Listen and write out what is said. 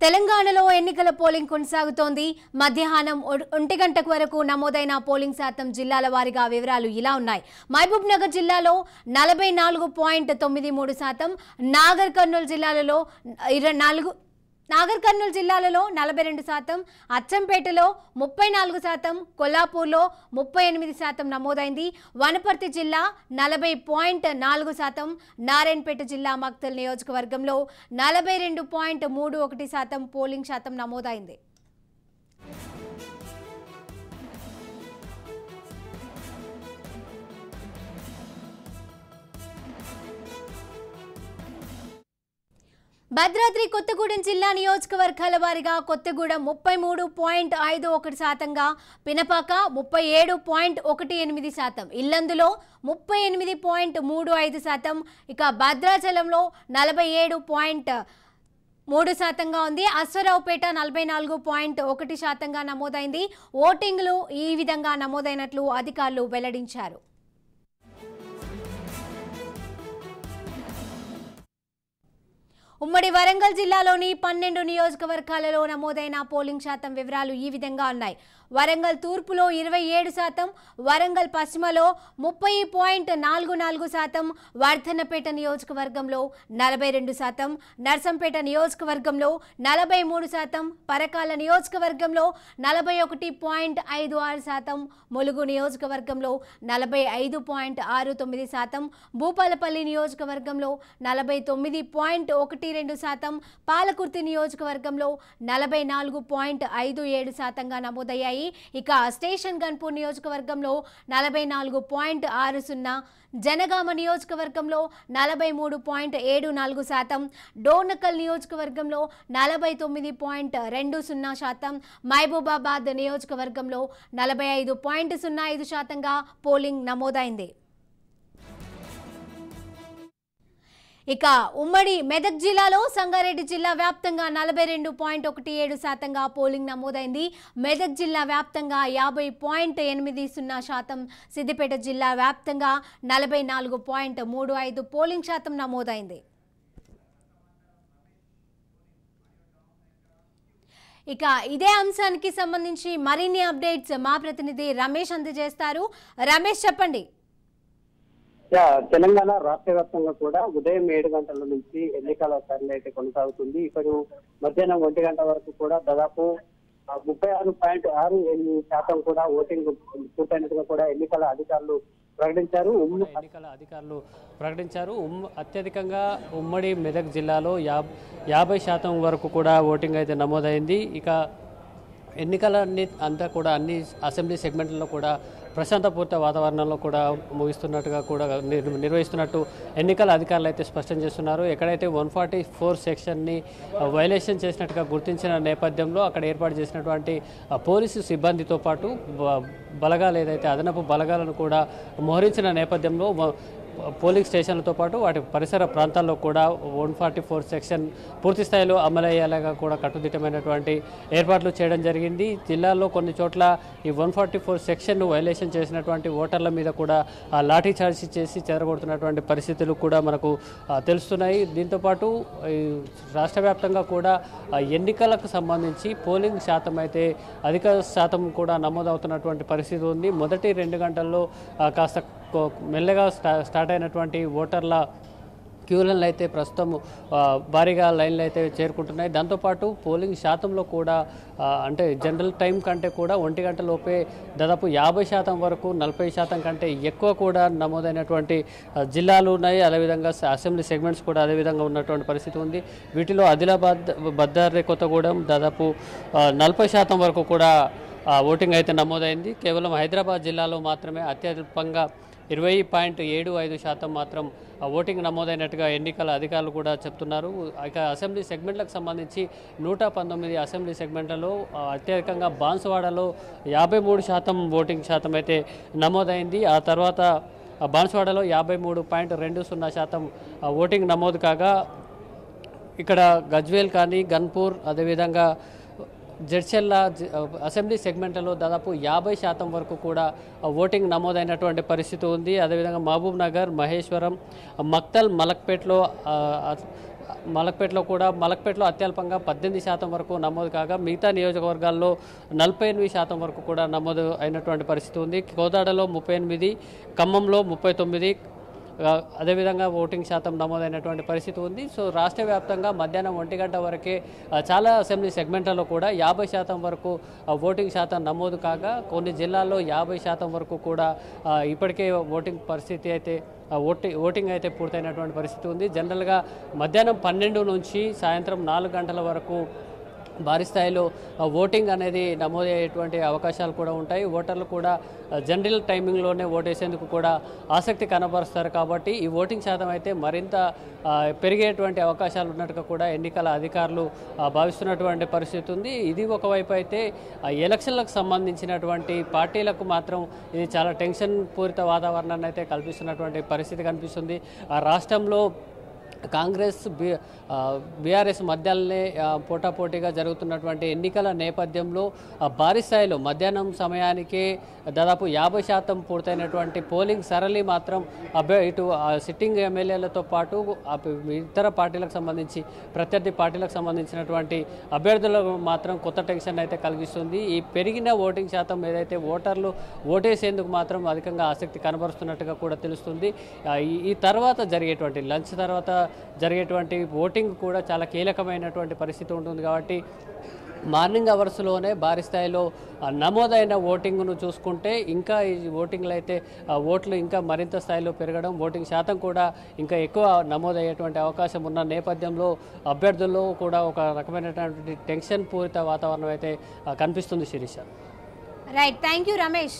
తెలంగాణలో ఎన్నికల పోలింగ్ కొనసాగుతోంది. మధ్యాహ్నం 1 గంటకు వరకు నమోదైన పోలింగ్ శాతం జిల్లాల వారీగా వివరాలు ఇలా ఉన్నాయి. మహబూబ్ నగర్ జిల్లాలో 44.93%, నాగర్ కర్నూలు జిల్లాలో 42%, అచ్చంపేటలో 34%, కొల్లాపూర్లో 38% నమోదైంది. వనపర్తి జిల్లా 40.4%, నారాయణపేట జిల్లా మక్తల్ నియోజకవర్గంలో 42.31% పోలింగ్ శాతం నమోదైంది. భద్రాద్రి కొత్తగూడెం జిల్లా నియోజకవర్గాల వారీగా కొత్తగూడెం 33.51%, పినపాక 37.18%, ఇల్లందులో 38.35%, ఇక భద్రాచలంలో 47.3%గా ఉంది. అశ్వరావుపేట 44.1%గా నమోదైంది. ఓటింగ్లు ఈ విధంగా నమోదైనట్లు అధికారులు వెల్లడించారు. ఉమ్మడి వరంగల్ జిల్లాలోని 12 నియోజకవర్గాలలో నమోదైన పోలింగ్ శాతం వివరాలు ఈ విధంగా ఉన్నాయి. వరంగల్ తూర్పులో 27%, వరంగల్ పశ్చిమలో 30.44%, వర్ధన్నపేట నియోజకవర్గంలో 42%, నర్సంపేట నియోజకవర్గంలో 43%, పరకాల నియోజకవర్గంలో 41.56%, ములుగు నియోజకవర్గంలో 45.69%, భూపాలపల్లి నియోజకవర్గంలో 49.12%, పాలకుర్తి నియోజకవర్గంలో 44.57%గా నమోదయ్యాయి. ఇక స్టేషన్ గన్పూర్ నియోజకవర్గంలో 44.60%, జనగామ నియోజకవర్గంలో 43.74%, డోర్నకల్ నియోజకవర్గంలో 49.20%, మహబూబాబాద్ నియోజకవర్గంలో 45.05%గా పోలింగ్ నమోదైంది. ఇక ఉమ్మడి మెదక్ జిల్లాలో సంగారెడ్డి జిల్లా వ్యాప్తంగా 42.17%గా పోలింగ్ నమోదైంది. మెదక్ జిల్లా వ్యాప్తంగా 50.80%, సిద్దిపేట జిల్లా వ్యాప్తంగా 44.35 పోలింగ్ శాతం నమోదైంది. ఇక ఇదే అంశానికి సంబంధించి మరిన్ని అప్డేట్స్ మా ప్రతినిధి రమేష్ అందజేస్తారు. రమేష్, చెప్పండి. తెలంగాణ రాష్ట్ర వ్యాప్తంగా కూడా ఉదయం 7 గంటల నుంచి ఎన్నికల సరళి అయితే కొనసాగుతుంది. ఇప్పుడు మధ్యాహ్నం 1 గంట వరకు కూడా దాదాపు 36.68% కూడా ఓటింగ్ పూర్తయినట్టుగా కూడా ఎన్నికల అధికారులు ప్రకటించారు. అత్యధికంగా ఉమ్మడి మెదక్ జిల్లాలో 50% వరకు కూడా ఓటింగ్ అయితే నమోదైంది. ఇక ఎన్నికలన్నీ అంతా కూడా అన్ని అసెంబ్లీ సెగ్మెంట్లలో కూడా ప్రశాంతపూర్త వాతావరణంలో కూడా ముగిస్తున్నట్టుగా కూడా నిర్వహిస్తున్నట్టు ఎన్నికల అధికారులు అయితే స్పష్టం చేస్తున్నారు. ఎక్కడైతే 144 సెక్షన్ని వైలేషన్ చేసినట్టుగా గుర్తించిన నేపథ్యంలో అక్కడ ఏర్పాటు చేసినటువంటి పోలీసు సిబ్బందితో పాటు బలగాలు ఏదైతే అదనపు బలగాలను కూడా మోహరించిన నేపథ్యంలో పోలింగ్ స్టేషన్లతో పాటు వాటి పరిసర ప్రాంతాల్లో కూడా 144 సెక్షన్ పూర్తి స్థాయిలో అమలయ్యేలాగా కూడా కట్టుదిట్టమైనటువంటి ఏర్పాట్లు చేయడం జరిగింది. జిల్లాలో కొన్ని చోట్ల ఈ 144 సెక్షన్ను వైలేషన్ చేసినటువంటి ఓటర్ల మీద కూడా లాఠీ చార్జ్ చేసి చెదరగొడుతున్నటువంటి పరిస్థితులు కూడా మనకు తెలుస్తున్నాయి. దీంతోపాటు రాష్ట్ర వ్యాప్తంగా కూడా ఎన్నికలకు సంబంధించి పోలింగ్ శాతం అయితే అధిక శాతం కూడా నమోదవుతున్నటువంటి పరిస్థితి ఉంది. మొదటి 2 గంటల్లో కాస్త మెల్లగా స్టార్ట్ అయినటువంటి ఓటర్ల క్యూ లైన్లు అయితే ప్రస్తుతం భారీగా లైన్లు అయితే చేరుకుంటున్నాయి. దాంతోపాటు పోలింగ్ శాతంలో కూడా అంటే జనరల్ టైం కంటే కూడా 1 గంట లోపే దాదాపు 50% వరకు 40% కంటే ఎక్కువ కూడా నమోదైనటువంటి జిల్లాలు ఉన్నాయి. అదేవిధంగా అసెంబ్లీ సెగ్మెంట్స్ కూడా అదేవిధంగా ఉన్నటువంటి పరిస్థితి ఉంది. వీటిలో ఆదిలాబాద్, భద్రాద్రి కొత్తగూడెం దాదాపు 40% వరకు కూడా ఓటింగ్ అయితే నమోదైంది. కేవలం హైదరాబాద్ జిల్లాలో మాత్రమే అత్యధికంగా 20.75% మాత్రం ఓటింగ్ నమోదైనట్టుగా ఎన్నికల అధికారులు కూడా చెప్తున్నారు. ఇక అసెంబ్లీ సెగ్మెంట్లకు సంబంధించి 119 అసెంబ్లీ సెగ్మెంట్లలో అత్యధికంగా బాన్సువాడలో 53% ఓటింగ్ శాతం అయితే నమోదైంది. ఆ తర్వాత బాన్సువాడలో 53.20% ఓటింగ్ నమోదు కాగా ఇక్కడ గజ్వేల్ కానీ గన్పూర్ అదేవిధంగా జడ్చెల్ల అసెంబ్లీ సెగ్మెంట్లలో దాదాపు 50% వరకు కూడా ఓటింగ్ నమోదైనటువంటి పరిస్థితి ఉంది. అదేవిధంగా మహబూబ్ నగర్, మహేశ్వరం, మక్తల్, మలక్పేట్లో మలక్పేటలో అత్యల్పంగా 18% వరకు నమోదు కాగా మిగతా నియోజకవర్గాల్లో 48% వరకు కూడా నమోదు అయినటువంటి పరిస్థితి ఉంది. కోదాడలో 38, ఖమ్మంలో 39, అదేవిధంగా ఓటింగ్ శాతం నమోదైనటువంటి పరిస్థితి ఉంది. సో రాష్ట్ర వ్యాప్తంగా మధ్యాహ్నం 1 గంట వరకే చాలా అసెంబ్లీ సెగ్మెంట్లలో కూడా 50% వరకు ఓటింగ్ శాతం నమోదు కాగా కొన్ని జిల్లాల్లో 50% వరకు కూడా ఇప్పటికే ఓటింగ్ పరిస్థితి అయితే ఓటింగ్ అయితే పూర్తయినటువంటి పరిస్థితి ఉంది. జనరల్గా మధ్యాహ్నం 12 నుంచి సాయంత్రం 4 గంటల వరకు భారీ స్థాయిలో ఓటింగ్ అనేది నమోదయ్యేటువంటి అవకాశాలు కూడా ఉంటాయి. ఓటర్లు కూడా జనరల్ టైమింగ్లోనే ఓటేసేందుకు కూడా ఆసక్తి కనబరుస్తారు. కాబట్టి ఈ ఓటింగ్ శాతం అయితే మరింత పెరిగేటువంటి అవకాశాలు ఉన్నట్టుగా కూడా ఎన్నికల అధికారులు భావిస్తున్నటువంటి పరిస్థితి ఉంది. ఇది ఒకవైపు అయితే ఎలక్షన్లకు సంబంధించినటువంటి పార్టీలకు మాత్రం ఇది చాలా టెన్షన్ పూరిత వాతావరణాన్ని అయితే కల్పిస్తున్నటువంటి పరిస్థితి కనిపిస్తుంది. రాష్ట్రంలో కాంగ్రెస్ బీఆర్ఎస్ మధ్యలోనే పోటాపోటీగా జరుగుతున్నటువంటి ఎన్నికల నేపథ్యంలో భారీ స్థాయిలో మధ్యాహ్నం సమయానికే దాదాపు 50% పూర్తయినటువంటి పోలింగ్ సరళి మాత్రం ఇటు సిట్టింగ్ ఎమ్మెల్యేలతో పాటు ఇతర పార్టీలకు సంబంధించి ప్రత్యర్థి పార్టీలకు సంబంధించినటువంటి అభ్యర్థులకు మాత్రం కొత్త టెన్షన్ అయితే కలిగిస్తుంది. ఈ పెరిగిన ఓటింగ్ శాతం ఏదైతే ఓటర్లు ఓటేసేందుకు మాత్రం అధికంగా ఆసక్తి కనబరుస్తున్నట్టుగా కూడా తెలుస్తుంది. ఈ తర్వాత జరిగేటువంటి లంచ్ తర్వాత జరిగేటువంటి ఓటింగ్ కూడా చాలా కీలకమైనటువంటి పరిస్థితి ఉంటుంది. కాబట్టి మార్నింగ్ అవర్స్లోనే భారీ స్థాయిలో నమోదైన ఓటింగ్ను చూసుకుంటే ఇంకా ఈ ఓటింగ్లో అయితే ఓట్లు ఇంకా మరింత స్థాయిలో పెరగడం, ఓటింగ్ శాతం కూడా ఇంకా ఎక్కువ నమోదయ్యేటువంటి అవకాశం ఉన్న నేపథ్యంలో అభ్యర్థుల్లో కూడా ఒక రకమైనటువంటి టెన్షన్ పూరిత వాతావరణం అయితే కనిపిస్తుంది. Sirisha. Right, thank you Ramesh.